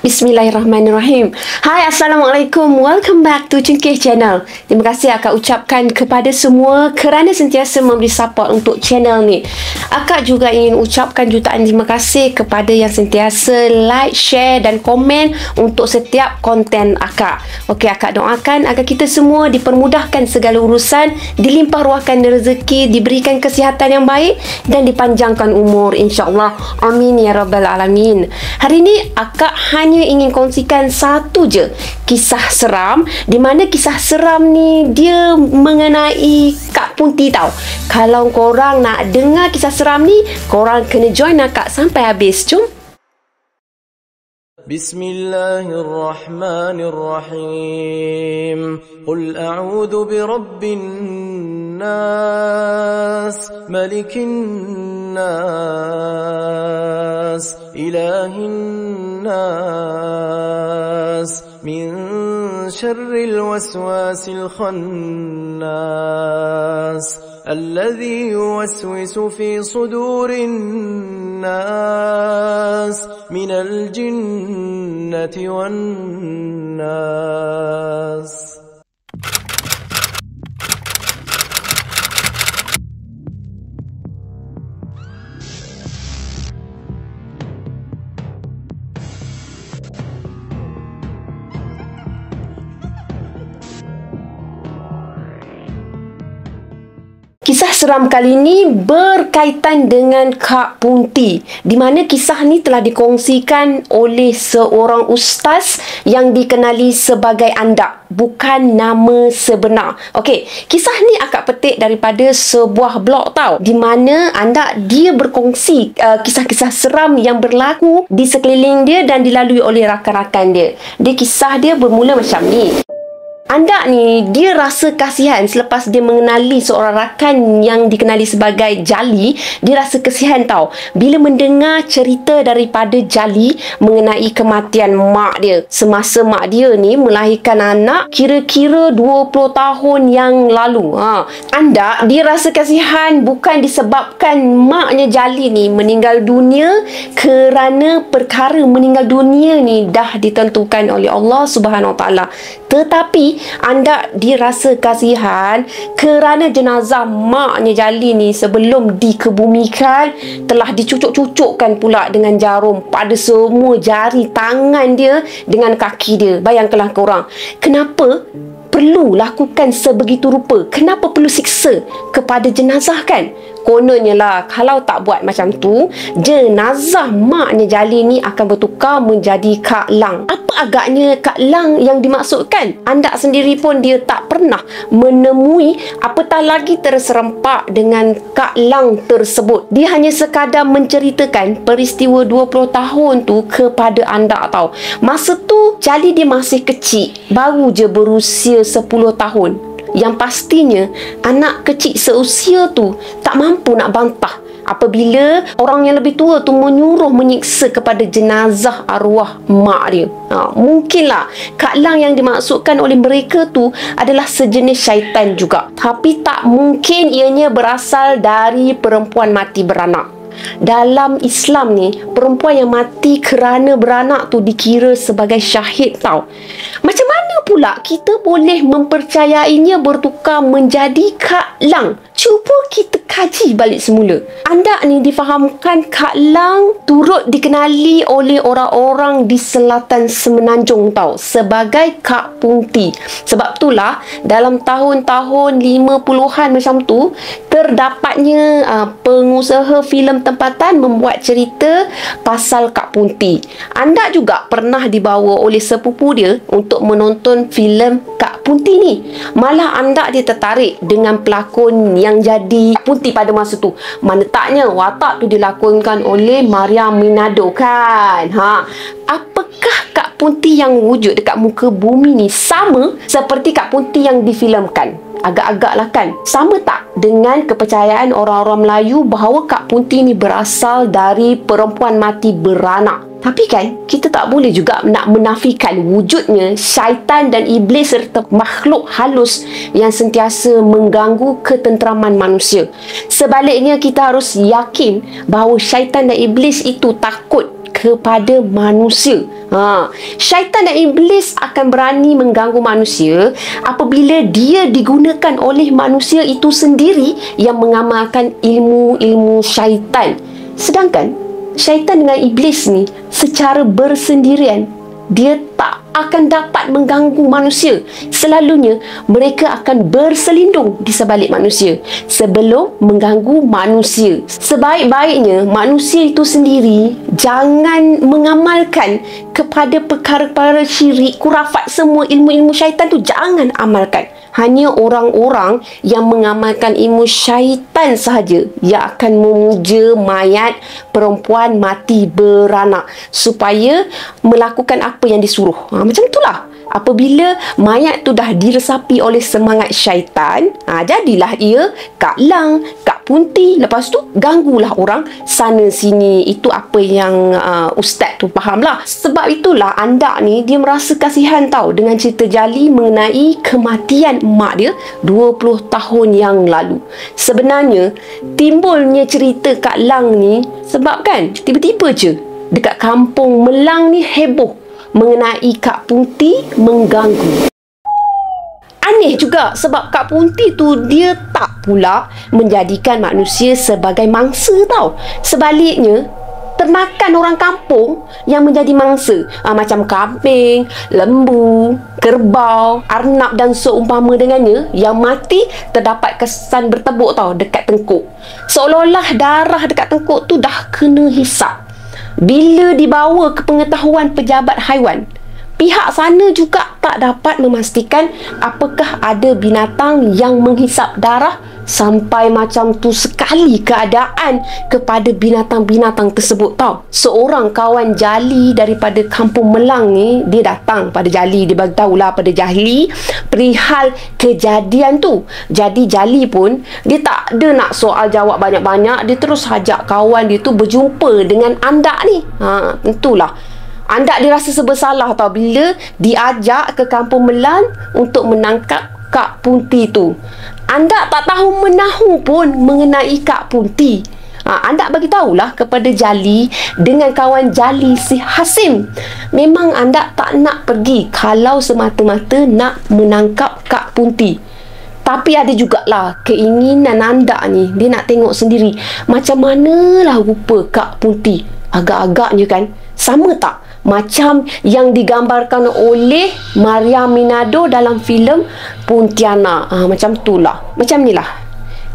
Bismillahirrahmanirrahim. Hai, Assalamualaikum. Welcome back to Cengkeh Channel. Terima kasih akak ucapkan kepada semua kerana sentiasa memberi support untuk channel ni. Akak juga ingin ucapkan jutaan terima kasih kepada yang sentiasa like, share dan komen untuk setiap konten akak. Okey, akak doakan agar kita semua dipermudahkan segala urusan, dilimpah ruahkan rezeki, diberikan kesihatan yang baik dan dipanjangkan umur, insya-Allah. Amin ya rabbal alamin. Hari ini akak hanya ingin kongsikan satu je kisah seram, di mana kisah seram ni dia mengenai Kak Punti tau. Kalau korang nak dengar kisah seram ni, korang kena join akak sampai habis. Jom. Bismillahirrahmanirrahim. Qul a'udzu birabbin nas, malikin nas, ilahin nas, min syarril waswasil khannas, alladhi yuwaswisu fi sudurin nas, minal jinnati wan nas. Kisah seram kali ini berkaitan dengan Kak Punti, di mana kisah ni telah dikongsikan oleh seorang ustaz yang dikenali sebagai Andak, bukan nama sebenar. Okey, kisah ni akak petik daripada sebuah blog tau, di mana Andak dia berkongsi kisah-kisah seram yang berlaku di sekeliling dia dan dilalui oleh rakan-rakan dia. Kisah dia bermula macam ni. Andak ni, dia rasa kasihan selepas dia mengenali seorang rakan yang dikenali sebagai Jali. Dia rasa kasihan tau bila mendengar cerita daripada Jali mengenai kematian mak dia. Semasa mak dia ni melahirkan anak kira-kira 20 tahun yang lalu. Andak, dia rasa kasihan bukan disebabkan maknya Jali ni meninggal dunia, kerana perkara meninggal dunia ni dah ditentukan oleh Allah Subhanahu Wa Taala. Tetapi Andak dirasa kasihan kerana jenazah maknya Jali ni sebelum dikebumikan telah dicucuk-cucukkan pula dengan jarum pada semua jari tangan dia dengan kaki dia. Bayangkanlah korang, kenapa perlu lakukan sebegitu rupa? Kenapa perlu siksa kepada jenazah kan? Kononnya lah, kalau tak buat macam tu, jenazah maknya Jali ni akan bertukar menjadi Kak Lang. Apa agaknya Kak Lang yang dimaksudkan? Andak sendiri pun dia tak pernah menemui, apatah lagi terserempak dengan Kak Lang tersebut. Dia hanya sekadar menceritakan peristiwa 20 tahun tu kepada Andak tau. Masa tu Jali dia masih kecil, baru je berusia 10 tahun. Yang pastinya anak kecil seusia tu tak mampu nak bantah apabila orang yang lebih tua tu menyuruh menyiksa kepada jenazah arwah mak dia. Mungkinlah Kak Lang yang dimaksudkan oleh mereka tu adalah sejenis syaitan juga. Tapi tak mungkin ianya berasal dari perempuan mati beranak. Dalam Islam ni, perempuan yang mati kerana beranak tu dikira sebagai syahid tau. Macam mana pula kita boleh mempercayainya bertukar menjadi Kak Lang? Cuba kita kaji balik semula. Andak ni difahamkan Kak Lang turut dikenali oleh orang-orang di selatan Semenanjung tau sebagai Kak Punti. Sebab itulah dalam tahun-tahun 50-an macam tu, terdapatnya pengusaha filem tempatan membuat cerita pasal Kak Punti. Andak juga pernah dibawa oleh sepupu dia untuk menonton filem Kak Punti ni. Malah Andak dia tertarik dengan pelakon yang jadi Punti pada masa tu. Mana taknya watak tu dilakonkan oleh Maria Minado kan. Apakah Kak Punti yang wujud dekat muka bumi ni sama seperti Kak Punti yang difilmkan? Agak-agak lah kan. Sama tak dengan kepercayaan orang-orang Melayu bahawa Kak Punti ni berasal dari perempuan mati beranak? Tapi kan, kita tak boleh juga nak menafikan wujudnya syaitan dan iblis serta makhluk halus yang sentiasa mengganggu ketenteraman manusia. Sebaliknya, kita harus yakin bahawa syaitan dan iblis itu takut kepada manusia. Syaitan dan iblis akan berani mengganggu manusia apabila dia digunakan oleh manusia itu sendiri yang mengamalkan ilmu-ilmu syaitan. Sedangkan syaitan dengan iblis ni secara bersendirian, dia tak akan dapat mengganggu manusia. Selalunya mereka akan berselindung di sebalik manusia sebelum mengganggu manusia. Sebaik-baiknya manusia itu sendiri jangan mengamalkan kepada perkara-perkara syirik, kurafat, semua ilmu-ilmu syaitan tu jangan amalkan. Hanya orang-orang yang mengamalkan ilmu syaitan sahaja yang akan memuja mayat perempuan mati beranak supaya melakukan apa yang disuruh. Macam itulah. Apabila mayat tu dah diresapi oleh semangat syaitan, jadilah ia Kak Lang, Kak Punti. Lepas tu ganggulah orang sana sini. Itu apa yang ustaz tu faham lah. Sebab itulah Andak ni dia merasa kasihan tau dengan cerita Jali mengenai kematian mak dia 20 tahun yang lalu. Sebenarnya timbulnya cerita Kak Lang ni sebab kan tiba-tiba je dekat kampung Melang ni heboh mengenai Kak Punti mengganggu. Aneh juga sebab Kak Punti tu dia tak pula menjadikan manusia sebagai mangsa tau. Sebaliknya, ternakan orang kampung yang menjadi mangsa. Macam kambing, lembu, kerbau, arnab dan seumpama dengannya yang mati terdapat kesan bertepuk tau dekat tengkuk. Seolah-olah darah dekat tengkuk tu dah kena hisap. Bila dibawa ke pengetahuan pejabat haiwan, pihak sana juga tak dapat memastikan apakah ada binatang yang menghisap darah sampai macam tu sekali keadaan kepada binatang-binatang tersebut tau. Seorang kawan Jali daripada kampung Melang ni, dia datang pada Jali, dia bagi tahulah pada Jali perihal kejadian tu. Jadi Jali pun dia tak ada nak soal jawab banyak-banyak, dia terus ajak kawan dia tu berjumpa dengan Andak ni. Tentulah Andak dia rasa bersalah tau bila diajak ke kampung Melang untuk menangkap Kak Punti tu. Andak tak tahu menahu pun mengenai Kak Punti. Andak bagi tahulah kepada Jali dengan kawan Jali si Hasim. Memang Andak tak nak pergi kalau semata-mata nak menangkap Kak Punti. Tapi ada jugalah keinginan Andak ni, dia nak tengok sendiri macam manalah rupa Kak Punti. Agak-agaknya kan sama tak macam yang digambarkan oleh Maria Minado dalam filem Pontianak. Macam tu lah. Macam ni lah.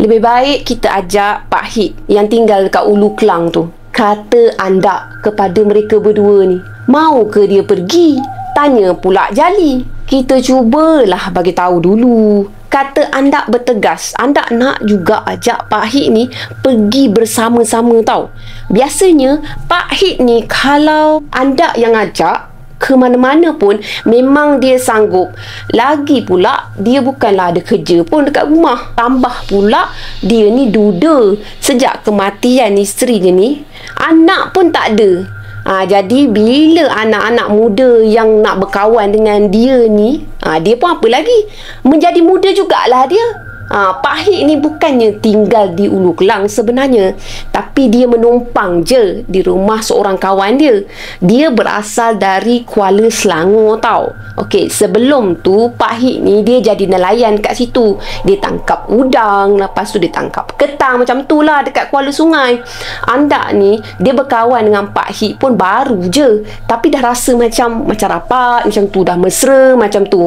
Lebih baik kita ajak Pak Hit yang tinggal dekat Ulu Kelang tu. Kata Andak kepada mereka berdua ni, mau ke dia pergi? Tanya pula Jali. Kita cubalah bagi tahu dulu. Kata Andak bertegas. Andak nak juga ajak Pak Hit ni pergi bersama-sama tau. Biasanya Pak Hit ni kalau Andak yang ajak ke mana-mana pun memang dia sanggup. Lagi pula dia bukanlah ada kerja pun dekat rumah. Tambah pula dia ni duda. Sejak kematian isteri dia ni, anak pun tak ada. Jadi bila anak-anak muda yang nak berkawan dengan dia ni, dia pun apa lagi, menjadi muda jugalah dia. Pak Hik ni bukannya tinggal di Ulu Kelang sebenarnya, tapi dia menumpang je di rumah seorang kawan dia. Dia berasal dari Kuala Selangor tau. Okey, sebelum tu Pak Hik ni dia jadi nelayan kat situ. Dia tangkap udang, lepas tu dia tangkap ketang macam tu lah dekat Kuala Sungai. Andak ni dia berkawan dengan Pak Hik pun baru je, tapi dah rasa macam rapat macam tu, dah mesra macam tu.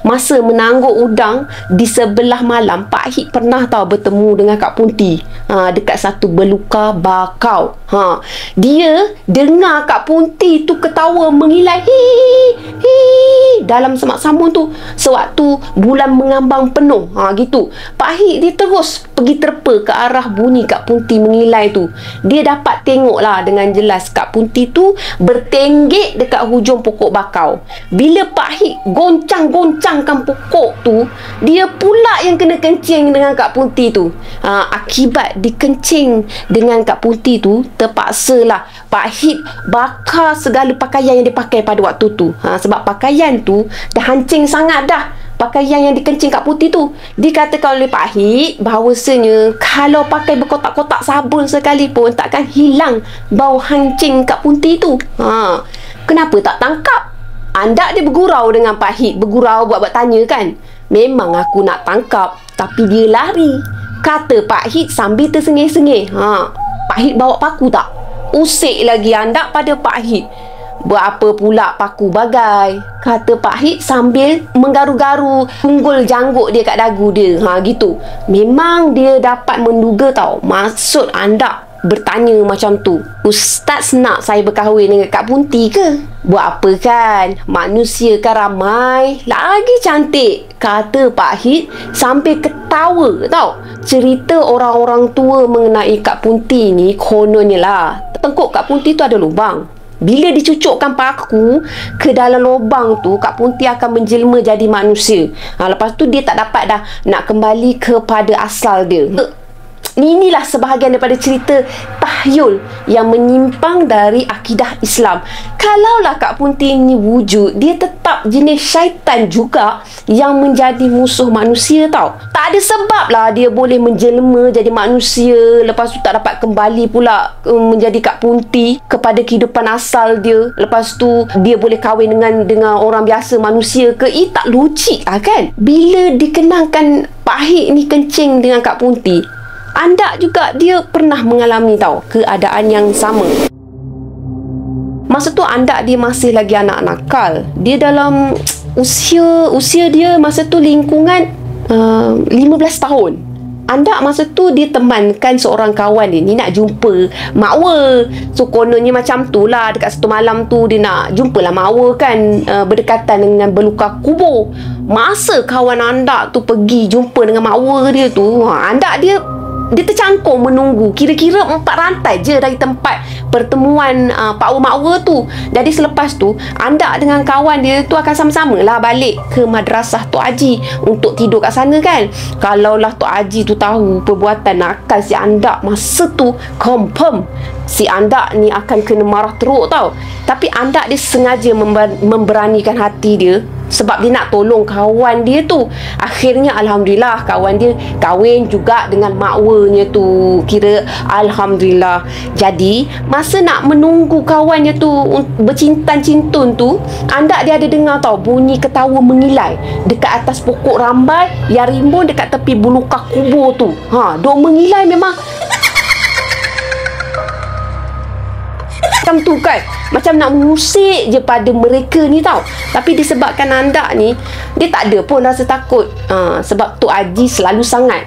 Masa menangguk udang di sebelah malam, Pak Hik pernah tahu bertemu dengan Kak Punti dekat satu beluka bakau. Dia dengar Kak Punti tu ketawa mengilai, hi. dalam semak sambung tu sewaktu bulan mengambang penuh. Gitu. Pak Hik dia terus pergi terpa ke arah bunyi Kak Punti mengilai tu. Dia dapat tengok lah dengan jelas Kak Punti tu bertenggek dekat hujung pokok bakau. Bila Pak Hik goncang-goncangkan pokok tu, dia pula yang kena kencing dengan Kak Punti tu. Akibat dikencing dengan Kak Punti tu, terpaksalah Pak Hik bakar segala pakaian yang dia pakai pada waktu tu. Sebab pakaian tu dah hancing sangat dah. Pakaian yang dikencing Kak Punti tu. Dikatakan oleh Pak Hik bahawasanya kalau pakai berkotak-kotak sabun sekalipun takkan hilang bau hancing Kak Punti tu. Kenapa tak tangkap? Andak dia bergurau dengan Pak Hik. Bergurau buat tanya kan. Memang aku nak tangkap, tapi dia lari. Kata Pak Hik sambil tersengih-sengih. Pak Hik bawa paku tak? Usik lagi Andak pada Pak Hik. Berapa pula paku bagai? Kata Pak Hik sambil menggaru-garu tunggul janggut dia kat dagu dia. Gitu. Memang dia dapat menduga tau maksud Andak bertanya macam tu. Ustaz nak saya berkahwin dengan Kak Punti ke? Buat apa kan? Manusia kan ramai, lagi cantik. Kata Pak Hik sambil ketawa tau. Cerita orang-orang tua mengenai Kak Punti ni kononnya lah, tengkuk Kak Punti tu ada lubang. Bila dicucukkan paku ke dalam lubang tu, Kak Punti akan menjelma jadi manusia. Lepas tu dia tak dapat dah nak kembali kepada asal dia. Inilah sebahagian daripada cerita tahyul yang menyimpang dari akidah Islam. Kalaulah Kak Punti ni wujud, dia tetap jenis syaitan juga yang menjadi musuh manusia tau. Tak ada sebab lah dia boleh menjelma jadi manusia, lepas tu tak dapat kembali pula menjadi Kak Punti kepada kehidupan asal dia. Lepas tu dia boleh kahwin dengan orang biasa manusia ke? Tak logik lah kan. Bila dikenangkan Pak Hik ni kencing dengan Kak Punti, Andak juga dia pernah mengalami tau keadaan yang sama. Masa tu Andak dia masih lagi anak nakal. Dia dalam usia dia masa tu lingkungan 15 tahun. Andak masa tu dia temankan seorang kawan dia ni nak jumpa makwa. So kononnya macam tu lah, dekat satu malam tu dia nak jumpalah makwa kan, berdekatan dengan belukar kubur. Masa kawan Andak tu pergi jumpa dengan makwa dia tu, Andak dia tercangkung menunggu. Kira-kira 4 rantai je dari tempat pertemuan Pak Makwa tu. Jadi selepas tu Andak dengan kawan dia tu akan sama-sama lah balik ke madrasah Tok Haji untuk tidur kat sana kan. Kalaulah Tok Haji tu tahu perbuatan nakal si Andak masa tu, confirm si Andak ni akan kena marah teruk tau. Tapi Andak dia sengaja memberanikan hati dia sebab dia nak tolong kawan dia tu. Akhirnya Alhamdulillah kawan dia kahwin juga dengan makwanya tu. Kira Alhamdulillah. Jadi masa nak menunggu kawannya tu bercintan-cintun tu, Andak dia ada dengar tau bunyi ketawa mengilai dekat atas pokok rambai yang rimbun dekat tepi belukar kubur tu. Dok mengilai memang macam tu kan, macam nak mengusik je pada mereka ni tau. Tapi disebabkan Andak ni dia tak ada pun rasa takut, sebab Tok Haji selalu sangat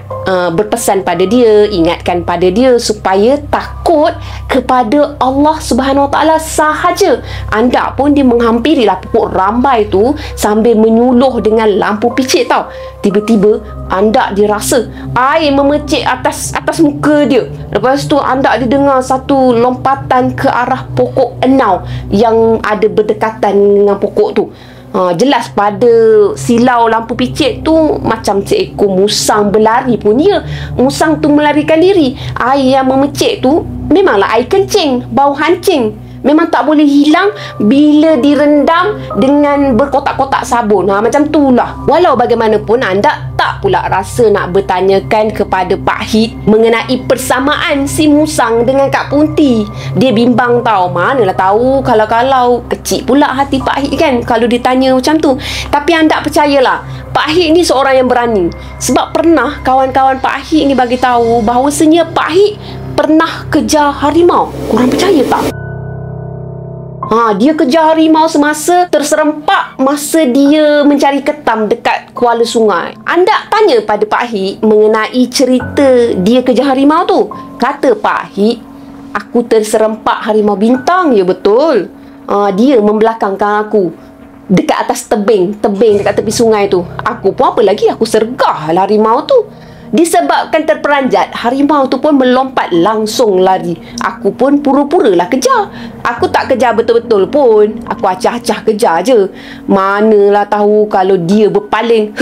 berpesan pada dia, ingatkan pada dia supaya takut kepada Allah Subhanahu Wa Taala sahaja. Andak pun dia menghampirilah pokok rambai tu sambil menyuluh dengan lampu picit tau. Tiba-tiba Andak dia rasa air memecik atas muka dia. Lepas tu Andak dia dengar satu lompatan ke arah pokok enau yang ada berdekatan dengan pokok tu. Jelas pada silau lampu picit tu macam seekor musang berlari pun ya. Musang tu melarikan diri. Air yang memecik tu memanglah air kencing, bau hancing. Memang tak boleh hilang bila direndam dengan berkotak-kotak sabun. Macam itulah. Walau bagaimanapun Andak tak pula rasa nak bertanyakan kepada Pak Hik mengenai persamaan si musang dengan Kak Punti. Dia bimbang tau. Manalah tahu kalau kecil pula hati Pak Hik kan kalau ditanya macam tu. Tapi Andak percayalah, Pak Hik ni seorang yang berani. Sebab pernah kawan-kawan Pak Hik ni bagi tahu bahawasanya Pak Hik pernah kejar harimau. Korang percaya tak? Dia kejar harimau semasa terserempak masa dia mencari ketam dekat Kuala Sungai. Andak tanya pada Pak Hik mengenai cerita dia kejar harimau tu. Kata Pak Hik, aku terserempak harimau bintang. Ya betul. Dia membelakangkan aku. dekat atas tebing dekat tepi sungai tu. Aku pun apa lagi, aku sergah lah harimau tu. Disebabkan terperanjat, harimau tu pun melompat langsung lari. Aku pun pura-pura lah kejar. Aku tak kejar betul-betul pun. Aku acah-acah kejar je. Manalah tahu kalau dia berpaling.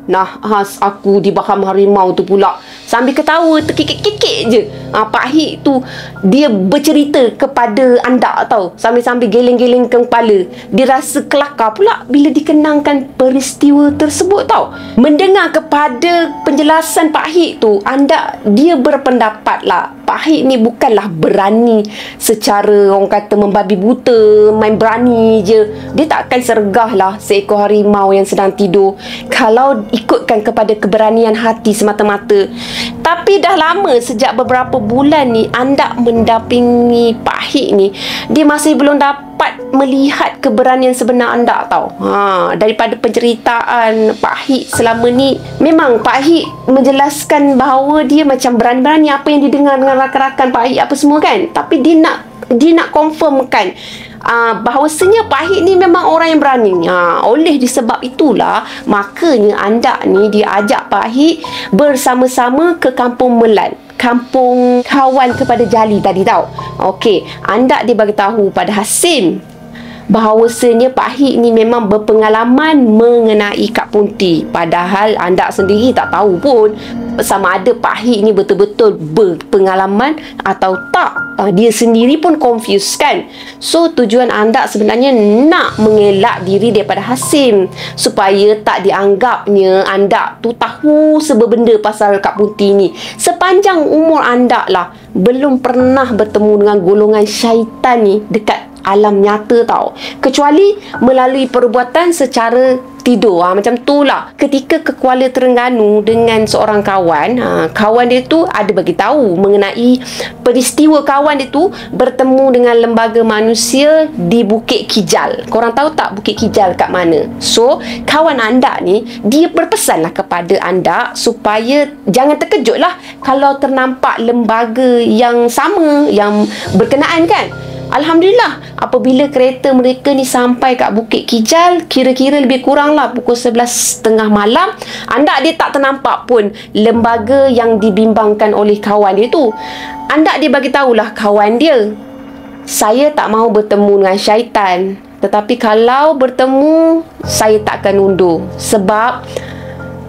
Nahas aku di baham harimau tu pula. Sambil ketawa, terkikik-kikik je. Pak Hik tu, dia bercerita kepada Andak tau. Sambil-sambil geleng-gelengkan kepala. Dia rasa kelakar pula bila dikenangkan peristiwa tersebut tau. Mendengar kepada penjelasan Pak Hik tu, Andak dia berpendapat lah, Pak Hik ni bukanlah berani secara orang kata membabi buta, main berani je. Dia takkan sergah lah seekor harimau yang sedang tidur kalau ikutkan kepada keberanian hati semata-mata. Tapi dah lama, sejak beberapa bulan ni Andak mendampingi Pak Hik ni, dia masih belum dapat melihat keberanian sebenar Andak tau. Daripada penceritaan Pak Hik selama ni, memang Pak Hik menjelaskan bahawa dia macam berani-berani apa yang didengar dengan rakan-rakan Pak Hik apa semua kan. Tapi dia nak confirmkan bahawasanya Pak Hik ni memang orang yang berani. Oleh disebab itulah, makanya Andak ni dia ajak Pak Hik bersama-sama ke Kampung Melan, kampung kawan kepada Jali tadi tau. Okey, Andak dia bagi tahu pada Hasim bahawasanya Pak Hik ni memang berpengalaman mengenai Kak Punti. Padahal Andak sendiri tak tahu pun sama ada Pak Hik ni betul-betul berpengalaman atau tak. Dia sendiri pun confused kan. So tujuan Andak sebenarnya nak mengelak diri daripada Hasim supaya tak dianggapnya Andak tu tahu sebenda pasal Kak Punti ni. Sepanjang umur Andak lah belum pernah bertemu dengan golongan syaitan ni dekat alam nyata tau, kecuali melalui perbuatan secara tidur. Macam tu lah ketika ke Kuala Terengganu dengan seorang kawan. Kawan dia tu ada bagi tahu mengenai peristiwa kawan dia tu bertemu dengan lembaga manusia di Bukit Kijal. Korang tahu tak Bukit Kijal kat mana? So kawan Andak ni, dia berpesan lah kepada Andak supaya jangan terkejut lah kalau ternampak lembaga yang sama, yang berkenaan kan. Alhamdulillah, apabila kereta mereka ni sampai kat Bukit Kijal, kira-kira lebih kurang lah pukul 11.30 malam, Andak dia tak ternampak pun lembaga yang dibimbangkan oleh kawan dia tu. Andak dia bagi tahulah kawan dia, saya tak mahu bertemu dengan syaitan, tetapi kalau bertemu, saya tak akan undur sebab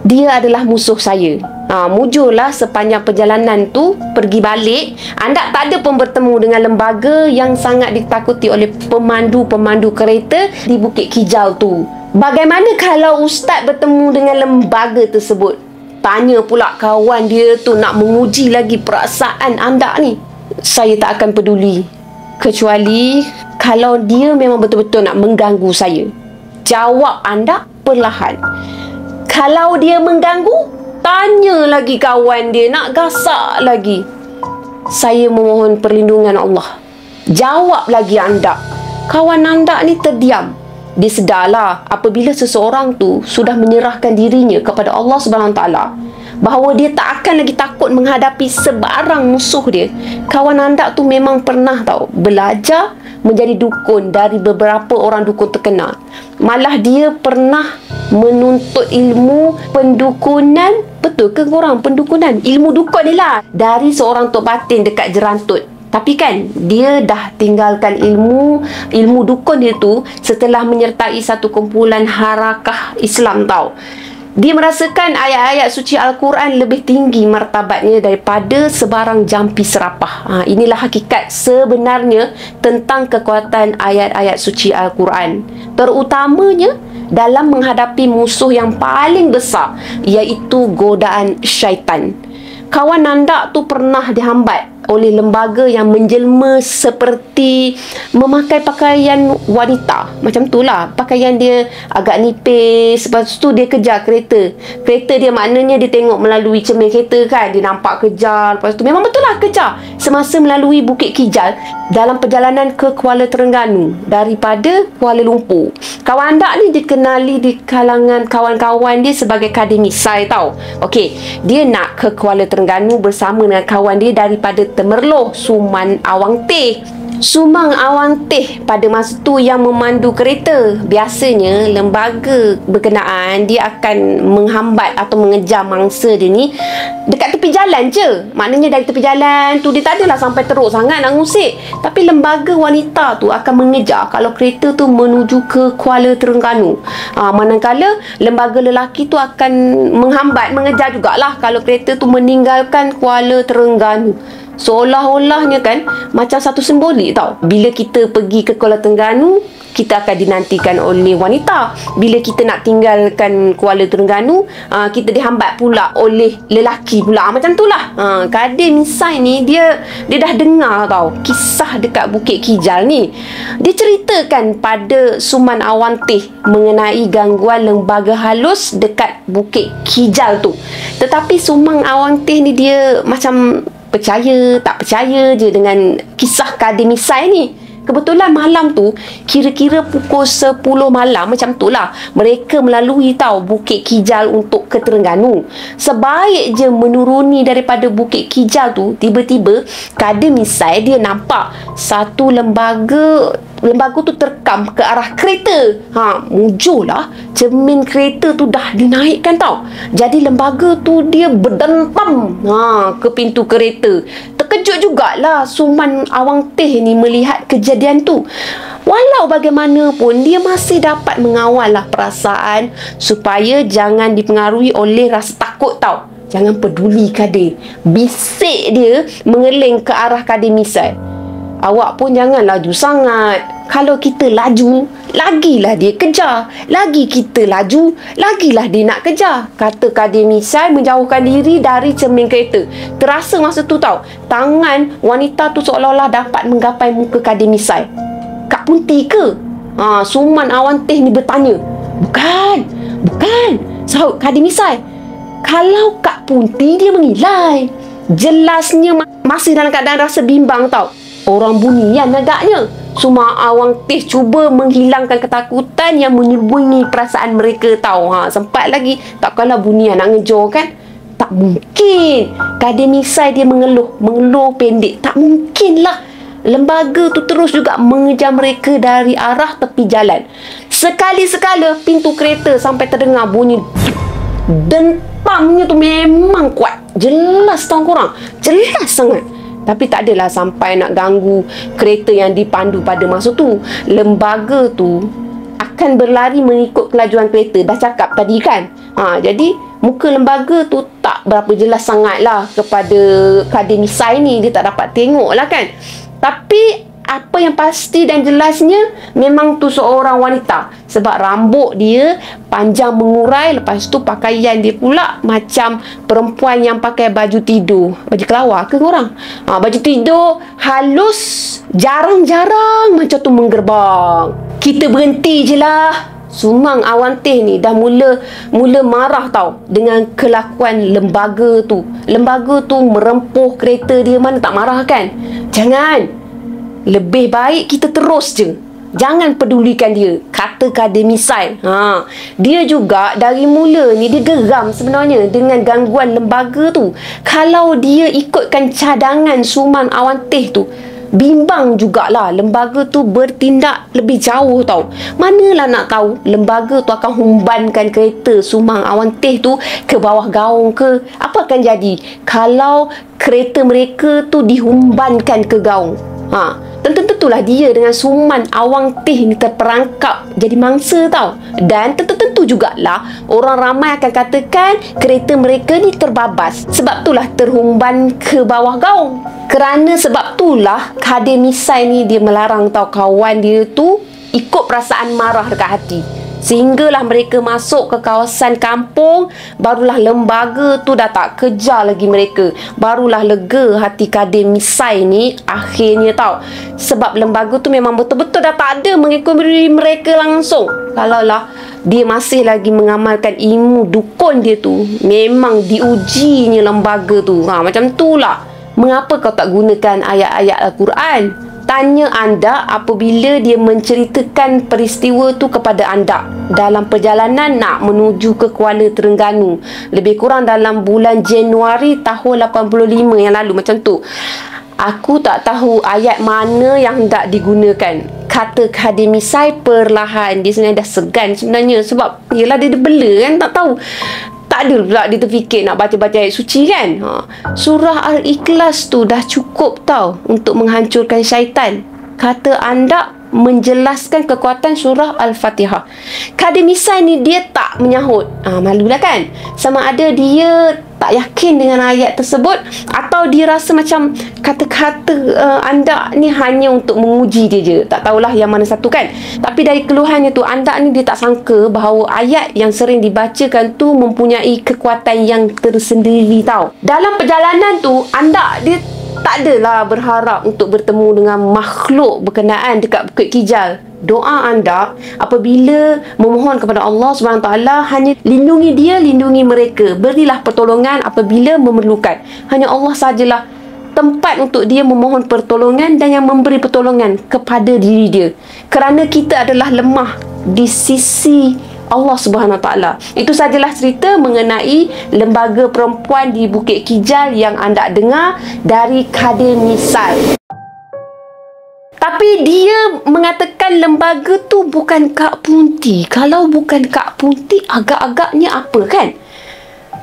dia adalah musuh saya. Mujurlah sepanjang perjalanan tu pergi balik, Andak tak ada pun bertemu dengan lembaga yang sangat ditakuti oleh pemandu-pemandu kereta di Bukit Kijal tu. Bagaimana kalau Ustaz bertemu dengan lembaga tersebut? Tanya pula kawan dia tu nak menguji lagi perasaan Andak ni. Saya tak akan peduli, kecuali kalau dia memang betul-betul nak mengganggu saya. Jawab Andak perlahan. Kalau dia mengganggu, tanya lagi kawan dia, nak gasak lagi. Saya memohon perlindungan Allah. Jawab lagi Andak. Kawan Andak ni terdiam. Dia sedarlah apabila seseorang tu sudah menyerahkan dirinya kepada Allah Subhanahu Wa Taala, bahawa dia tak akan lagi takut menghadapi sebarang musuh dia. Kawan Andak tu memang pernah tahu belajar menjadi dukun dari beberapa orang dukun terkenal. Malah dia pernah menuntut ilmu pendukunan. Betul ke korang? Pendukunan, ilmu dukun ni lah, dari seorang tok batin dekat Jerantut. Tapi kan dia dah tinggalkan ilmu dukun dia tu setelah menyertai satu kumpulan harakah Islam tau. Dia merasakan ayat-ayat suci Al-Quran lebih tinggi martabatnya daripada sebarang jampi serapah. Inilah hakikat sebenarnya tentang kekuatan ayat-ayat suci Al-Quran, terutamanya dalam menghadapi musuh yang paling besar, iaitu godaan syaitan. Kawan Andak tu pernah dihambat oleh lembaga yang menjelma seperti memakai pakaian wanita. Macam tu lah, pakaian dia agak nipis. Lepas tu dia kejar kereta. Kereta dia maknanya dia tengok melalui cermin kereta kan, dia nampak kejar. Lepas tu memang betul lah kejar. Semasa melalui Bukit Kijal dalam perjalanan ke Kuala Terengganu daripada Kuala Lumpur. Kawan Andak ni dikenali di kalangan kawan-kawan dia sebagai Kadi Misai tau. Okey, dia nak ke Kuala Terengganu bersama dengan kawan dia daripada Temerloh, Suman Awang Teh. Sumang Awang Teh pada masa tu yang memandu kereta. Biasanya lembaga berkenaan dia akan menghambat atau mengejar mangsa dia ni dekat tepi jalan je. Maknanya dari tepi jalan tu dia tak adalah sampai teruk sangat nak ngusik. Tapi lembaga wanita tu akan mengejar kalau kereta tu menuju ke Kuala Terengganu. Manakala lembaga lelaki tu akan menghambat, mengejar jugalah kalau kereta tu meninggalkan Kuala Terengganu. Seolah-olahnya kan macam satu simbolik tau. Bila kita pergi ke Kuala Terengganu, kita akan dinantikan oleh wanita. Bila kita nak tinggalkan Kuala Terengganu, kita dihambat pula oleh lelaki pula. Macam tu lah. Kadir Misai ni dia dah dengar tau kisah dekat Bukit Kijal ni. Dia ceritakan pada Suman Awang Teh mengenai gangguan lembaga halus dekat Bukit Kijal tu. Tetapi Sumang Awang Teh ni dia macam percaya, tak percaya je dengan kisah Kadir Misai ni. Kebetulan malam tu, kira-kira pukul 10 malam macam tu lah, mereka melalui Bukit Kijal untuk ke Terengganu. Sebaik je menuruni daripada Bukit Kijal tu, tiba-tiba Kadir Misai dia nampak satu lembaga tu terkam ke arah kereta. Mujurlah cermin kereta tu dah dinaikkan tau. Jadi lembaga tu dia berdentam ke pintu kereta. Terkejut jugalah Suman Awang Teh ni melihat kejadian tu. Walau bagaimanapun dia masih dapat mengawal lah perasaan supaya jangan dipengaruhi oleh rasa takut tau. Jangan peduli Kadir. Bisik dia mengeling ke arah Kadir Misai. Awak pun jangan laju sangat. Kalau kita laju, lagilah dia kejar. Lagi kita laju, lagilah dia nak kejar, kata Kadir Misai menjauhkan diri dari cermin kereta. Terasa masa tu tau, tangan wanita tu seolah-olah dapat menggapai muka Kadir Misai. Kak Punti ke? Suman Awang Teh ni bertanya. Bukan, sahut Kadir Misai. Kalau Kak Punti dia mengilai. Jelasnya masih dalam keadaan rasa bimbang tau. Orang bunian agaknya. Sumang Awang Teh cuba menghilangkan ketakutan yang menyelubungi perasaan mereka tau. Sempat lagi, takkanlah bunian nak ngejar kan? Tak mungkin. Kadir Misai dia mengeluh pendek. Tak mungkin lah. Lembaga tu terus juga mengejar mereka dari arah tepi jalan. Sekali-sekala pintu kereta sampai terdengar bunyi. Dentamnya tu memang kuat. Jelas tau korang. Jelas sangat. Tapi tak adalah sampai nak ganggu kereta yang dipandu pada masa tu. Lembaga tu akan berlari mengikut kelajuan kereta. Dah cakap tadi kan. Jadi muka lembaga tu tak berapa jelas sangat lah kepada Kadir Misai ni. Dia tak dapat tengok lah kan. Tapi apa yang pasti dan jelasnya, memang tu seorang wanita. Sebab rambut dia panjang mengurai. Lepas tu pakaian dia pula macam perempuan yang pakai baju tidur. Baju kelawar ke korang? Baju tidur halus, jarang-jarang macam tu menggerbang. Kita berhenti je lah. Sumang Awang Teh ni dah mula marah tau dengan kelakuan lembaga tu. Lembaga tu merempuh kereta dia, mana tak marah kan? Jangan. Lebih baik kita terus je. Jangan pedulikan dia, kata Kadir Misai. Dia juga dari mula ni dia geram sebenarnya dengan gangguan lembaga tu. Kalau dia ikutkan cadangan Suman Awang Teh tu, bimbang jugalah lembaga tu bertindak lebih jauh tau. Manalah nak tahu lembaga tu akan humbankan kereta Sumang Awang Teh tu ke bawah gaung ke. Apa akan jadi kalau kereta mereka tu dihumbankan ke gaung? Tentu-tentulah dia dengan Suman Awang Teh ni terperangkap jadi mangsa tau. Dan tentu-tentu jugalah orang ramai akan katakan kereta mereka ni terbabas. Sebab itulah terhumban ke bawah gaung. Kerana sebab itulah Kadir Misai ni dia melarang tau kawan dia tu ikut perasaan marah dekat hati. Sehinggalah mereka masuk ke kawasan kampung, barulah lembaga tu dah tak kejar lagi mereka. Barulah lega hati Kadir Misai ni akhirnya tau. Sebab lembaga tu memang betul-betul dah tak ada mengikuti mereka langsung. Kalaulah dia masih lagi mengamalkan ilmu dukun dia tu, memang diujinya lembaga tu. Macam tu lah. Mengapa kau tak gunakan ayat-ayat Al-Quran? Tanya anda apabila dia menceritakan peristiwa tu kepada anda dalam perjalanan nak menuju ke Kuala Terengganu. Lebih kurang dalam bulan Januari tahun 85 yang lalu, macam tu. Aku tak tahu ayat mana yang hendak digunakan. Kata kademisai perlahan. Dia sebenarnya dah segan sebenarnya. Sebab yelah dia bela kan, tak tahu. Tak ada pula dia terfikir nak baca-baca ayat suci kan. Surah Al-Ikhlas tu dah cukup tau untuk menghancurkan syaitan. Kata anda menjelaskan kekuatan surah Al-Fatihah. Kademisai ni dia tak menyahut. Malulah kan. Sama ada dia tak yakin dengan ayat tersebut atau dia rasa macam kata-kata anda ni hanya untuk menguji dia je. Tak tahulah yang mana satu kan. Tapi dari keluhannya tu, anda ni dia tak sangka bahawa ayat yang sering dibacakan tu mempunyai kekuatan yang tersendiri tau. Dalam perjalanan tu, anda dia tak adalah berharap untuk bertemu dengan makhluk berkenaan dekat Bukit Kijal. Doa anda apabila memohon kepada Allah SWT hanya lindungi dia, lindungi mereka. Berilah pertolongan apabila memerlukan. Hanya Allah sajalah tempat untuk dia memohon pertolongan dan yang memberi pertolongan kepada diri dia. Kerana kita adalah lemah di sisi Allah Subhanahu Taala. Itu sajalah cerita mengenai lembaga perempuan di Bukit Kijal yang anda dengar dari Kademisai. Tapi dia mengatakan lembaga tu bukan Kak Punti. Kalau bukan Kak Punti, agak-agaknya apa kan?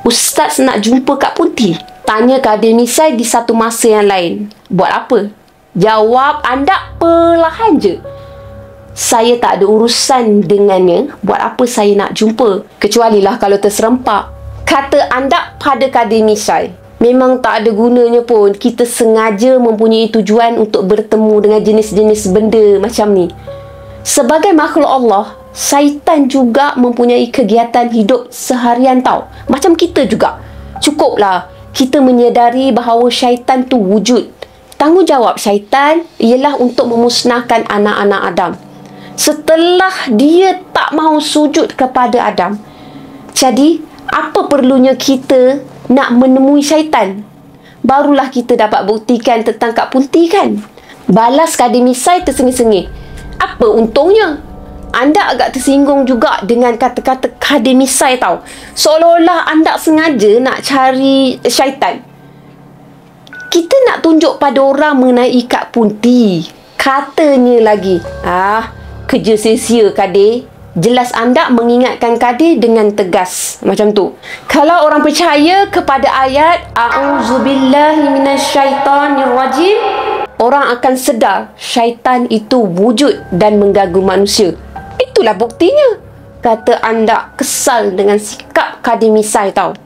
Ustaz nak jumpa Kak Punti. Tanya Kademisai di satu masa yang lain. Buat apa? Jawab anda perlahan je. Saya tak ada urusan dengannya. Buat apa saya nak jumpa? Kecualilah kalau terserempak. Kata anda pada Kademisai. Memang tak ada gunanya pun kita sengaja mempunyai tujuan untuk bertemu dengan jenis-jenis benda macam ni. Sebagai makhluk Allah, syaitan juga mempunyai kegiatan hidup seharian tau. Macam kita juga. Cukuplah kita menyedari bahawa syaitan tu wujud. Tanggungjawab syaitan ialah untuk memusnahkan anak-anak Adam. Setelah dia tak mahu sujud kepada Adam, jadi apa perlunya kita nak menemui syaitan? Barulah kita dapat buktikan tentang Kak Punti kan. Balas Kademisai tersengih-sengih. Apa untungnya? Anda agak tersinggung juga dengan kata-kata Kademisai tau. Seolah-olah anda sengaja nak cari syaitan. Kita nak tunjuk pada orang mengenai Kak Punti. Katanya lagi, kerja sia-sia Kade. Jelas anda mengingatkan Kade dengan tegas. Macam tu. Kalau orang percaya kepada ayat A'udzubillahi minasyaitonirrajim, orang akan sedar syaitan itu wujud dan mengganggu manusia. Itulah buktinya. Kata anda kesal dengan sikap Kademisai tau.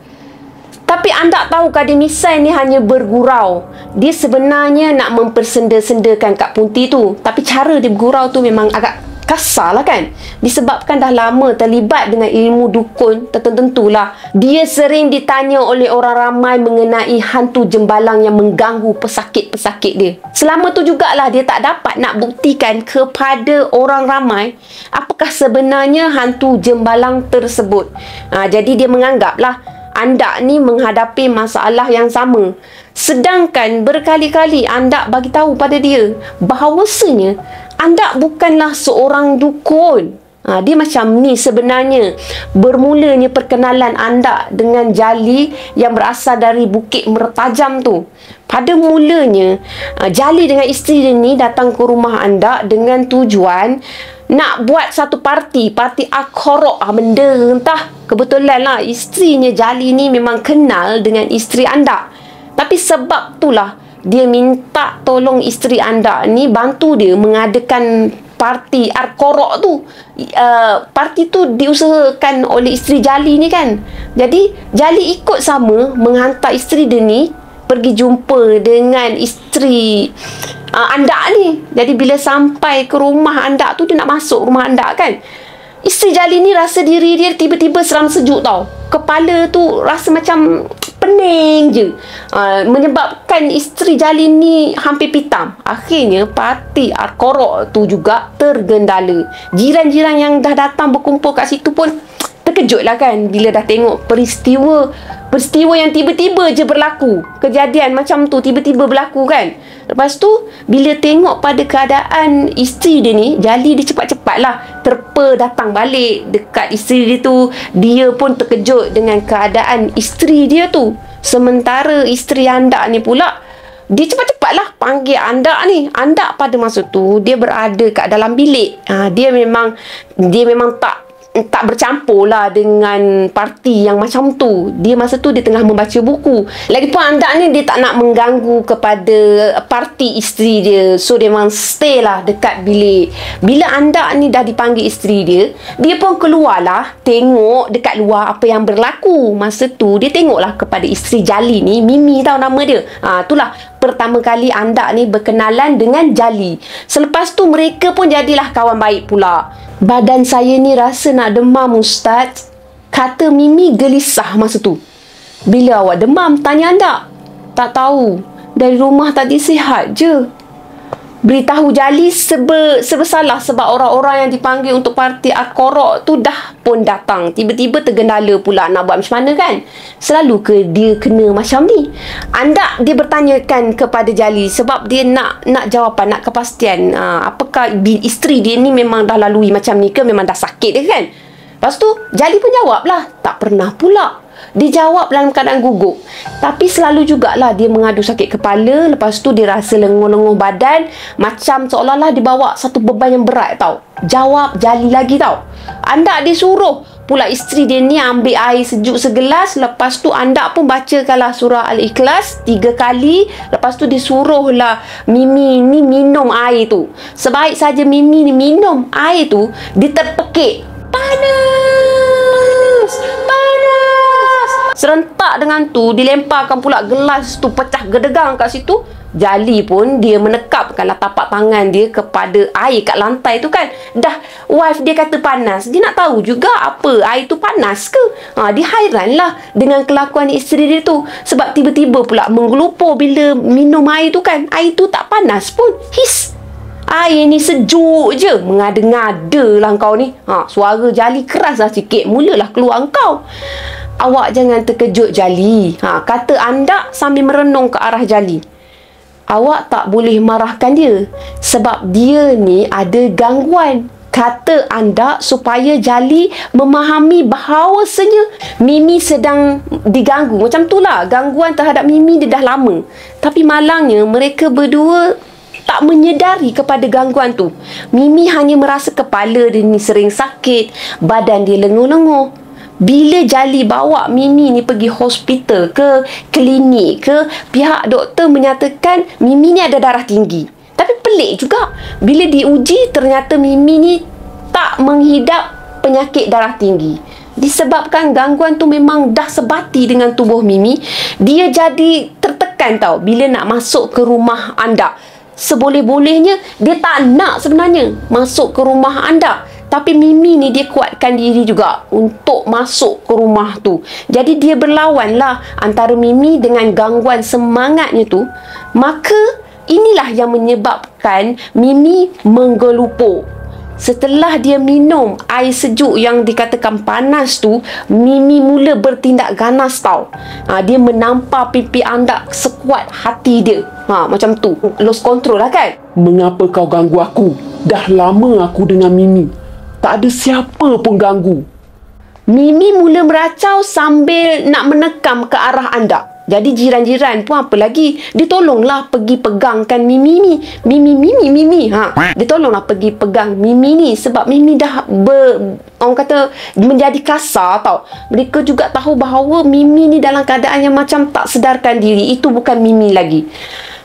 Tapi anda tahu Kademisai ni hanya bergurau. Dia sebenarnya nak mempersenda-sendakan Kak Punti tu. Tapi cara dia bergurau tu memang agak kasar lah kan. Disebabkan dah lama terlibat dengan ilmu dukun, tertentulah dia sering ditanya oleh orang ramai mengenai hantu jembalang yang mengganggu pesakit-pesakit dia. Selama tu jugalah dia tak dapat nak buktikan kepada orang ramai apakah sebenarnya hantu jembalang tersebut. Jadi dia menganggaplah anda ni menghadapi masalah yang sama. Sedangkan berkali-kali anda bagi tahu pada dia bahawasanya anda bukanlah seorang dukun. Dia macam ni sebenarnya. Bermulanya perkenalan anda dengan Jali yang berasal dari Bukit Mertajam tu. Pada mulanya, Jali dengan isteri dia ni datang ke rumah anda dengan tujuan nak buat satu parti Al-Qorok benda entah. Kebetulan lah isterinya Jali ni memang kenal dengan isteri anda. Tapi sebab itulah dia minta tolong isteri anda ni bantu dia mengadakan parti Al-Qorok tu. Parti tu diusahakan oleh isteri Jali ni kan. Jadi Jali ikut sama menghantar isteri dia ni pergi jumpa dengan isteri anda ni. Jadi bila sampai ke rumah anda tu, dia nak masuk rumah anda kan, isteri Jali ni rasa diri dia tiba-tiba seram sejuk tau. Kepala tu rasa macam pening je. Menyebabkan isteri Jali ni hampir pitam. Akhirnya parti Al-Qorok tu juga tergendala. Jiran-jiran yang dah datang berkumpul kat situ pun terkejut lah kan bila dah tengok peristiwa yang tiba-tiba je berlaku. Kejadian macam tu tiba-tiba berlaku kan. Lepas tu bila tengok pada keadaan isteri dia ni, Jali dia cepat-cepatlah terpa datang balik dekat isteri dia tu. Dia pun terkejut dengan keadaan isteri dia tu. Sementara isteri anda ni pula dia cepat-cepatlah panggil Andak ni. Andak pada masa tu dia berada kat dalam bilik. Dia memang tak bercampur lah dengan parti yang macam tu. Dia masa tu dia tengah membaca buku. Lagipun Andak ni dia tak nak mengganggu kepada parti isteri dia. So dia memang stay lah dekat bilik. Bila Andak ni dah dipanggil isteri dia, dia pun keluar lah tengok dekat luar apa yang berlaku. Masa tu dia tengok lah kepada isteri Jali ni, Mimi tau nama dia. Itulah pertama kali Andak ni berkenalan dengan Jali. Selepas tu mereka pun jadilah kawan baik pula. Badan saya ni rasa nak demam, Ustaz, kata Mimi gelisah masa tu. Bila awak demam? Tanya Andak. Tak tahu. Dari rumah tadi sihat je. Beritahu Jali serba salah sebab orang-orang yang dipanggil untuk parti Al-Qorok tu dah pun datang. Tiba-tiba tergendala pula nak buat macam mana kan? Selalu ke dia kena macam ni? Andak dia bertanyakan kepada Jali sebab dia nak jawapan, nak kepastian. Apakah isteri dia ni memang dah lalui macam ni ke, memang dah sakit ke kan? Lepas tu Jali pun jawablah, tak pernah pula. Dia jawab dalam keadaan gugup. Tapi selalu jugalah dia mengadu sakit kepala. Lepas tu dia rasa lenguh-lenguh badan, macam seolah-olah dibawa satu beban yang berat tau. Jawab Jali lagi tau. Andak dia suruh pula isteri dia ni ambil air sejuk segelas. Lepas tu Andak pun bacakanlah surah Al-Ikhlas 3 kali. Lepas tu dia suruhlah Mimi ni minum air tu. Sebaik saja Mimi ni minum air tu, dia terpekik. Panas! Serentak dengan tu, dilemparkan pula gelas tu, pecah gedegang kat situ. Jali pun dia menekapkanlah tapak tangan dia kepada air kat lantai tu kan. Dah wife dia kata panas, dia nak tahu juga apa air tu panas ke. Dia hairanlah dengan kelakuan isteri dia tu. Sebab tiba-tiba pula menggelupur bila minum air tu kan. Air tu tak panas pun. Air ni sejuk je. Mengada-ngada lah kau ni. Suara Jali keras lah sikit. Mulalah keluar kau. Awak jangan terkejut Jali. Kata Andak sambil merenung ke arah Jali. Awak tak boleh marahkan dia. Sebab dia ni ada gangguan. Kata Andak supaya Jali memahami bahawasanya Mimi sedang diganggu. Macam tu lah. Gangguan terhadap Mimi dia dah lama. Tapi malangnya mereka berdua tak menyedari kepada gangguan tu. Mimi hanya merasa kepala dia ni sering sakit. Badan dia lenguh-lenguh. Bila Jali bawa Mimi ni pergi hospital ke klinik ke, pihak doktor menyatakan Mimi ni ada darah tinggi. Tapi pelik juga, bila diuji ternyata Mimi ni tak menghidap penyakit darah tinggi. Disebabkan gangguan tu memang dah sebati dengan tubuh Mimi, dia jadi tertekan tau bila nak masuk ke rumah Andak. Seboleh-bolehnya dia tak nak sebenarnya masuk ke rumah Andak. Tapi Mimi ni dia kuatkan diri juga untuk masuk ke rumah tu. Jadi dia berlawan lah antara Mimi dengan gangguan semangatnya tu. Maka inilah yang menyebabkan Mimi menggelupur. Setelah dia minum air sejuk yang dikatakan panas tu, Mimi mula bertindak ganas tau. Dia menampar pipi Andak sekuat hati dia. Macam tu. Lost control lah kan. Mengapa kau ganggu aku? Dah lama aku dengan Mimi. Tak ada siapa pun ganggu. Mimi mula meracau sambil nak menekam ke arah Andak. Jadi jiran-jiran pun apa lagi, dia tolonglah pergi pegangkan Mimi ni. Mimi. Dia tolonglah pergi pegang Mimi ni sebab Mimi dah orang kata menjadi kasar tau. Mereka juga tahu bahawa Mimi ni dalam keadaan yang macam tak sedarkan diri. Itu bukan Mimi lagi.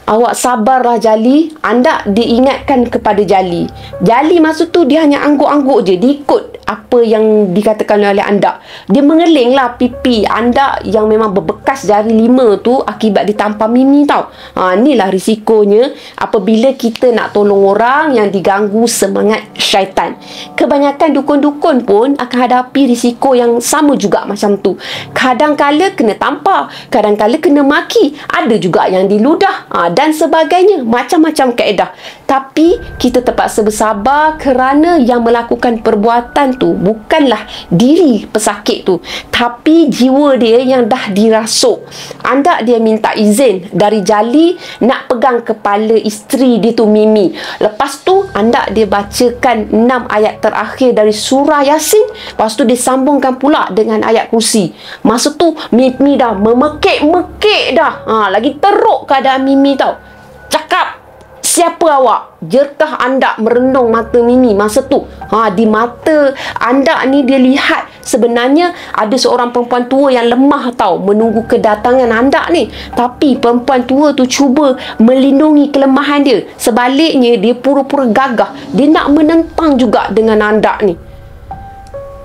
Awak sabarlah Jali. Andak diingatkan kepada Jali. Jali masa tu dia hanya angguk-angguk je. Dia ikut apa yang dikatakan oleh Andak. Dia mengelinglah pipi Andak yang memang berbekas jari 5 tu akibat ditampar Mimi tau. Inilah risikonya apabila kita nak tolong orang yang diganggu semangat syaitan. Kebanyakan dukun-dukun pun akan hadapi risiko yang sama juga macam tu. Kadang-kala kena tampar, kadang-kala kena maki, ada juga yang diludah dan sebagainya. Macam-macam kaedah. Tapi kita terpaksa bersabar kerana yang melakukan perbuatan tu bukanlah diri pesakit tu, tapi jiwa dia yang dah dirasuk. Andak dia minta izin dari Jali nak pegang kepala isteri dia tu Mimi. Lepas tu Andak dia bacakan 6 ayat terakhir dari surah Yasin. Lepas tu dia sambungkan pula dengan ayat kursi. Masa tu Mimi dah memekik-mekik dah. Lagi teruk keadaan Mimi tau. tau. Cakap, siapa awak? Jerkah Andak merenung mata Mimi masa tu. Di mata Andak ni dia lihat sebenarnya ada seorang perempuan tua yang lemah tau, menunggu kedatangan Andak ni. Tapi perempuan tua tu cuba melindungi kelemahan dia. Sebaliknya dia pura-pura gagah. Dia nak menentang juga dengan Andak ni.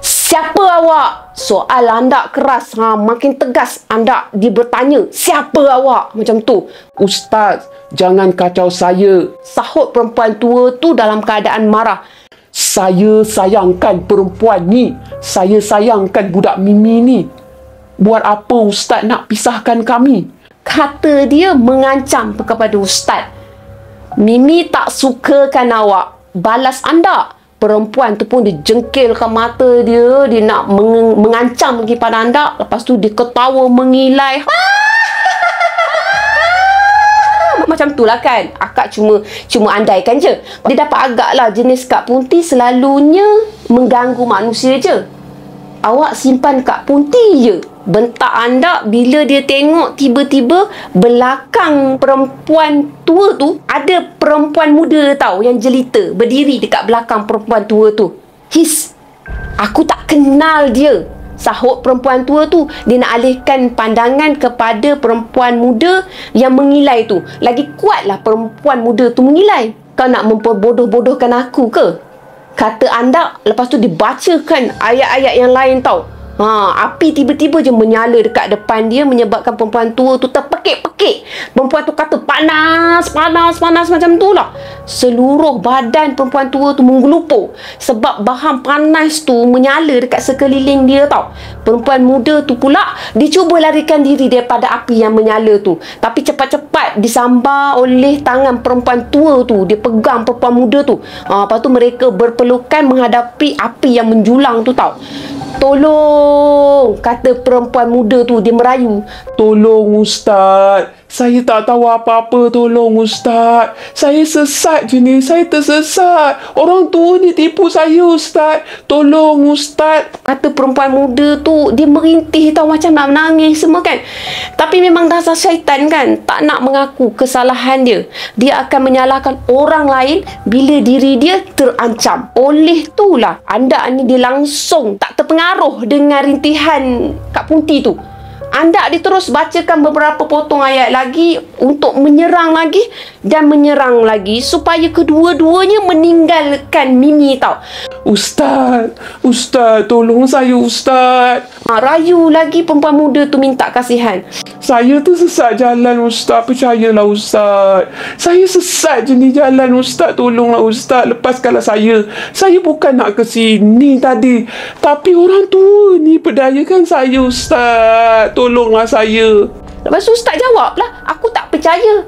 Siapa awak? Soal Andak keras. Makin tegas Andak dia bertanya, siapa awak? Macam tu. Ustaz, jangan kacau saya. Sahut perempuan tua tu dalam keadaan marah. Saya sayangkan perempuan ni. Saya sayangkan budak Mimi ni. Buat apa Ustaz nak pisahkan kami? Kata dia mengancam kepada Ustaz. Mimi tak sukakan awak. Balas Andak. Perempuan tu pun dia jengkelkan mata dia. Dia nak mengancam lagi pada Andak. Lepas tu dia ketawa mengilai. Macam tu lah kan. Akak cuma andaikan je. Dia dapat agak lah jenis Kak Punti selalunya mengganggu manusia je. Awak simpan Kak Punti je. Bentak Andak bila dia tengok tiba-tiba belakang perempuan tua tu ada perempuan muda tau yang jelita berdiri dekat belakang perempuan tua tu. His, aku tak kenal dia. Sahut perempuan tua tu. Dia nak alihkan pandangan kepada perempuan muda yang mengilai tu. Lagi kuatlah perempuan muda tu mengilai. Kau nak memperbodoh-bodohkan aku ke? Kata Andak. Lepas tu dibacakan ayat-ayat yang lain tau. Api tiba-tiba je menyala dekat depan dia, menyebabkan perempuan tua tu terpekik-pekik. Perempuan tu kata panas macam tu lah. Seluruh badan perempuan tua tu menggelupur sebab bahan panas tu menyala dekat sekeliling dia tau. Perempuan muda tu pula dia cuba larikan diri daripada api yang menyala tu, tapi cepat-cepat disambar oleh tangan perempuan tua tu. Dia pegang perempuan muda tu. Lepas tu mereka berpelukan menghadapi api yang menjulang tu tau. Tolong, kata perempuan muda tu. Dia merayu. Tolong Ustaz, saya tak tahu apa-apa. Tolong Ustaz, saya sesat je ni. Saya tersesat. Orang tua ni tipu saya Ustaz. Tolong Ustaz. Kata perempuan muda tu. Dia merintih tau, macam nak menangis semua kan. Tapi memang dasar syaitan kan, tak nak mengaku kesalahan dia. Dia akan menyalahkan orang lain bila diri dia terancam. Oleh itulah Andak ni dia langsung tak terpengaruh dengan rintihan Kak Punti tu. Andak dia terus bacakan beberapa potong ayat lagi untuk menyerang lagi dan menyerang lagi supaya kedua-duanya meninggalkan Mimi tau. Ustaz, tolong saya Ustaz. Rayu lagi perempuan muda tu minta kasihan. Saya tu sesat jalan Ustaz, percayalah Ustaz. Saya sesat je ni jalan Ustaz, tolonglah Ustaz, lepaskanlah saya. Saya bukan nak ke sini tadi, tapi orang tua ni pedayakan saya Ustaz. Tolonglah saya. Lepas tu Ustaz jawab lah, aku tak percaya.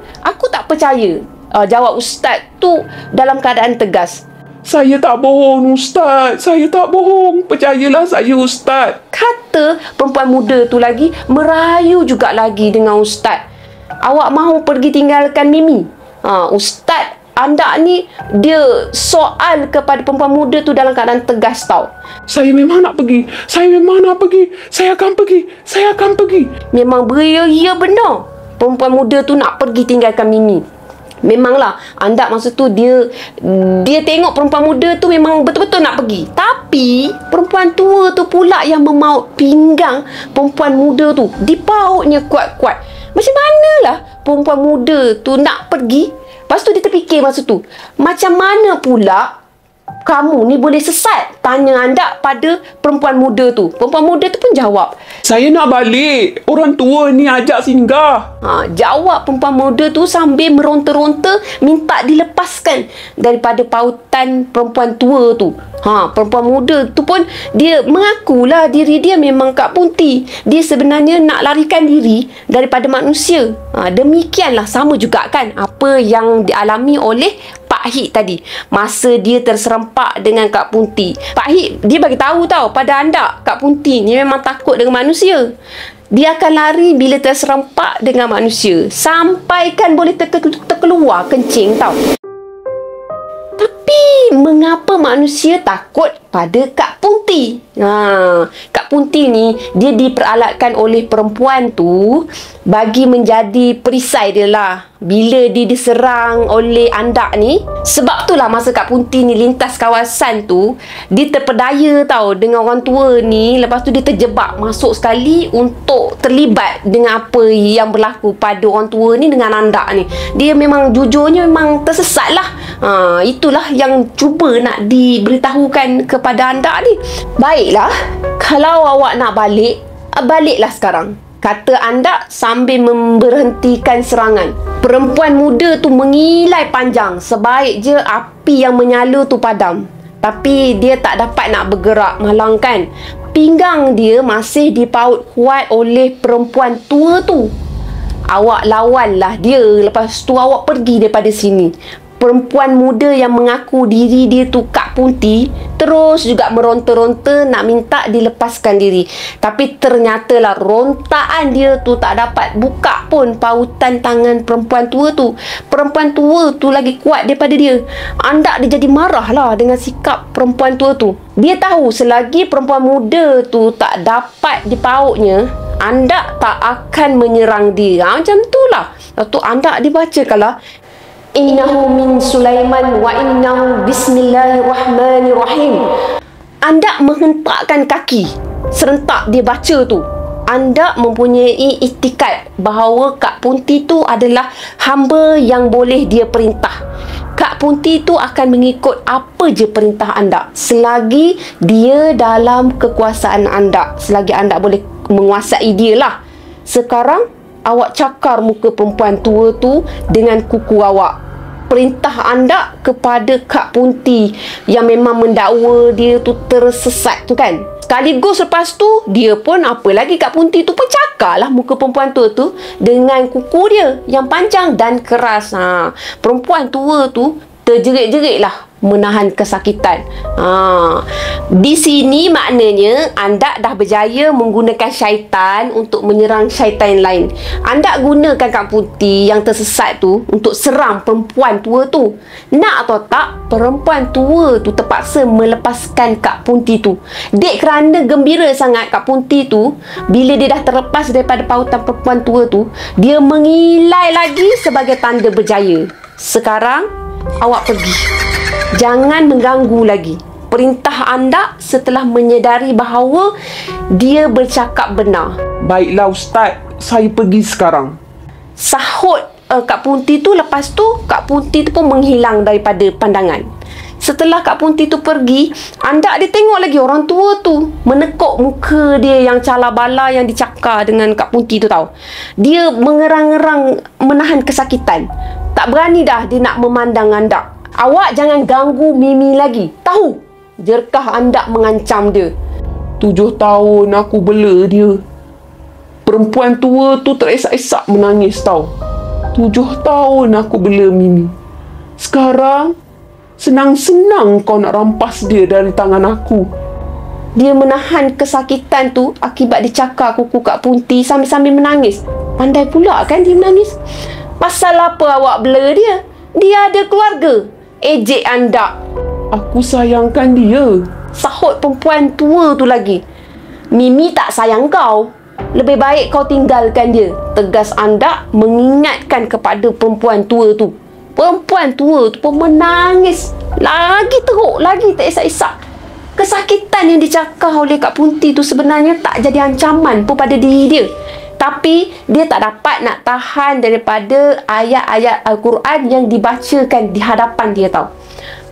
Jawab Ustaz tu dalam keadaan tegas. Saya tak bohong Ustaz, saya tak bohong, percayalah saya Ustaz. Kata perempuan muda tu lagi, merayu juga lagi dengan Ustaz. Awak mahu pergi tinggalkan Mimi? Ustaz Andak ni dia soal kepada perempuan muda tu dalam keadaan tegas tau. Saya memang nak pergi. Saya akan pergi. Memang beria benar. Perempuan muda tu nak pergi tinggalkan Mimi. Memanglah Andak masa tu dia tengok perempuan muda tu memang betul-betul nak pergi. Tapi perempuan tua tu pula yang memaut pinggang perempuan muda tu. Dipautnya kuat-kuat. Macam manalah perempuan muda tu nak pergi. Lepas tu dia terfikir masa tu, macam mana pula kamu ni boleh sesat? Tanya Andak pada perempuan muda tu. Perempuan muda tu pun jawab, saya nak balik. Orang tua ni ajak singgah. Jawab perempuan muda tu sambil meronta-ronta minta dilepaskan daripada pautan perempuan tua tu. Perempuan muda tu pun dia mengakulah diri dia memang Kak Punti. Dia sebenarnya nak larikan diri daripada manusia. Demikianlah sama juga kan apa yang dialami oleh Pak Hik tadi masa dia terserempak dengan Kak Punti. Pak Hik dia bagi tahu tau pada Andak, Kak Punti ni memang takut dengan manusia. Dia akan lari bila terserempak dengan manusia sampaikan boleh terkeluar kencing tau. Tapi mengapa manusia takut pada Kak Punti. Kak Punti ni dia diperalatkan oleh perempuan tu bagi menjadi perisai dia lah bila dia diserang oleh andak ni. Sebab tu lah masa Kak Punti ni lintas kawasan tu, dia terpedaya tau dengan orang tua ni. Lepas tu dia terjebak masuk sekali untuk terlibat dengan apa yang berlaku pada orang tua ni dengan andak ni. Dia memang jujurnya memang tersesat lah. Itulah yang cuba nak diberitahukan kepada anda ni. Baiklah, kalau awak nak balik, baliklah sekarang, kata anda sambil memberhentikan serangan. Perempuan muda tu mengilai panjang sebaik je api yang menyala tu padam. Tapi dia tak dapat nak bergerak, malangkan pinggang dia masih dipaut kuat oleh perempuan tua tu. Awak lawanlah dia, lepas tu awak pergi daripada sini. Perempuan muda yang mengaku diri dia tu Kak Punti terus juga meronta-ronta nak minta dilepaskan diri. Tapi ternyatalah rontaan dia tu tak dapat buka pun pautan tangan perempuan tua tu. Perempuan tua tu lagi kuat daripada dia. Andak dia jadi marah lah dengan sikap perempuan tua tu. Dia tahu selagi perempuan muda tu tak dapat dipautnya, andak tak akan menyerang dia. Macam tu lah. Lepas tu andak dibacakanlah, innahu min Sulaiman wa innahu bismillahirrahmanirrahim. Andak menghentakkan kaki, serentak dia baca tu. Andak mempunyai iktikad bahawa Kak Punti tu adalah hamba yang boleh dia perintah. Kak Punti tu akan mengikut apa je perintah andak selagi dia dalam kekuasaan andak, selagi andak boleh menguasai dia lah. Sekarang awak cakar muka perempuan tua tu dengan kuku awak. Perintah anda kepada Kak Punti yang memang mendakwa dia tu tersesat tu kan. Sekaligus lepas tu, dia pun apa lagi, Kak Punti tu pun cakarlah muka perempuan tua tu dengan kuku dia yang panjang dan keras. Perempuan tua tu terjerit-jerit lah menahan kesakitan. Di sini maknanya anda dah berjaya menggunakan syaitan untuk menyerang syaitan lain. Anda gunakan Kak Punti yang tersesat tu untuk serang perempuan tua tu. Nak atau tak, perempuan tua tu terpaksa melepaskan Kak Punti tu. Dek kerana gembira sangat Kak Punti tu, bila dia dah terlepas daripada pautan perempuan tua tu, dia mengilai lagi sebagai tanda berjaya. Sekarang awak pergi. Jangan mengganggu lagi. Perintah anda setelah menyedari bahawa dia bercakap benar. Baiklah Ustaz, saya pergi sekarang. Sahut Kak Punti tu. Lepas tu Kak Punti tu pun menghilang daripada pandangan. Setelah Kak Punti tu pergi, anda dia tengok lagi orang tua tu menekuk muka dia yang cala-bala yang dicakar dengan Kak Punti tu tau. Dia mengerang-erang menahan kesakitan. Tak berani dah dia nak memandang anda. Awak jangan ganggu Mimi lagi. Tahu? Jerkah anda mengancam dia. 7 tahun aku bela dia. Perempuan tua tu teresak-esak menangis tau. 7 tahun aku bela Mimi. Sekarang senang-senang kau nak rampas dia dari tangan aku. Dia menahan kesakitan tu akibat dicakar kuku Kak Punti sambil-sambil menangis. Pandai pula kan dia menangis. Pasal apa awak bela dia? Dia ada keluarga. Ejek anda. Aku sayangkan dia. Sahut perempuan tua tu lagi. Mimi tak sayang kau. Lebih baik kau tinggalkan dia. Tegas anda mengingatkan kepada perempuan tua tu. Perempuan tua tu pun menangis. Lagi teruk, lagi teresak-esak. Kesakitan yang dicakar oleh Kak Punti tu sebenarnya tak jadi ancaman pun pada diri dia. Tapi dia tak dapat nak tahan daripada ayat-ayat Al-Quran yang dibacakan di hadapan dia tau.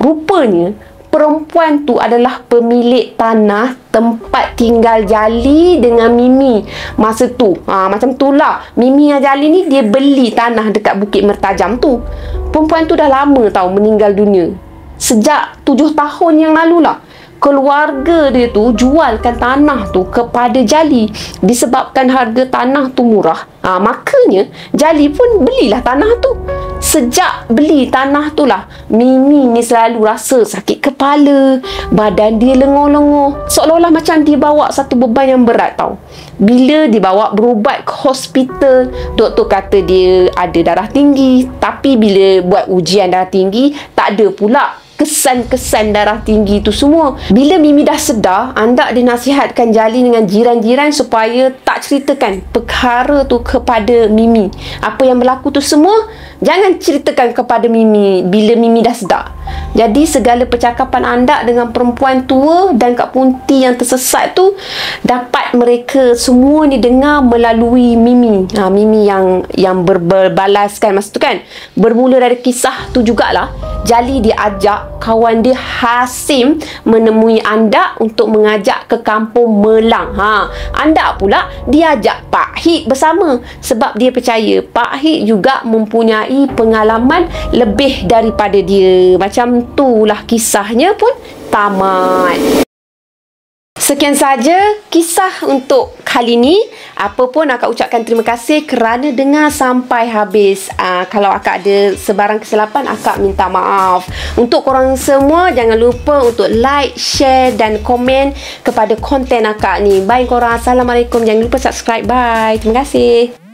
Rupanya perempuan tu adalah pemilik tanah tempat tinggal Jali dengan Mimi masa tu. Macam tu lah. Mimi dan Jali ni dia beli tanah dekat Bukit Mertajam tu. Perempuan tu dah lama tau meninggal dunia. Sejak 7 tahun yang lalu lah. Keluarga dia tu jualkan tanah tu kepada Jali disebabkan harga tanah tu murah. Makanya Jali pun belilah tanah tu. Sejak beli tanah tu lah, Mimi ni selalu rasa sakit kepala, badan dia lengur-lengur, seolah-olah macam dibawa satu beban yang berat tau. Bila dibawa berubat ke hospital, doktor kata dia ada darah tinggi. Tapi bila buat ujian darah tinggi, tak ada pula. kesan-kesan darah tinggi tu semua. Bila Mimi dah sedar, Andak dinasihatkan Jali dengan jiran-jiran supaya tak ceritakan perkara tu kepada Mimi. Apa yang berlaku tu semua jangan ceritakan kepada Mimi bila Mimi dah sedar. Jadi segala percakapan Andak dengan perempuan tua dan Kak Punti yang tersesat tu dapat mereka semua ni dengar melalui Mimi. Mimi yang berbalaskan masa tu kan. Bermula dari kisah tu jugalah Jali diajak kawan dia Hasim menemui Andak untuk mengajak ke kampung Melang. Andak pula diajak Pak Hik bersama sebab dia percaya Pak Hik juga mempunyai pengalaman lebih daripada dia. Macam itulah kisahnya pun tamat. Sekian saja kisah untuk kali ni. Apa pun akak ucapkan terima kasih kerana dengar sampai habis. Kalau akak ada sebarang kesilapan, akak minta maaf. Untuk korang semua, jangan lupa untuk like, share dan komen kepada konten akak ni. Bye korang. Assalamualaikum. Jangan lupa subscribe. Bye. Terima kasih.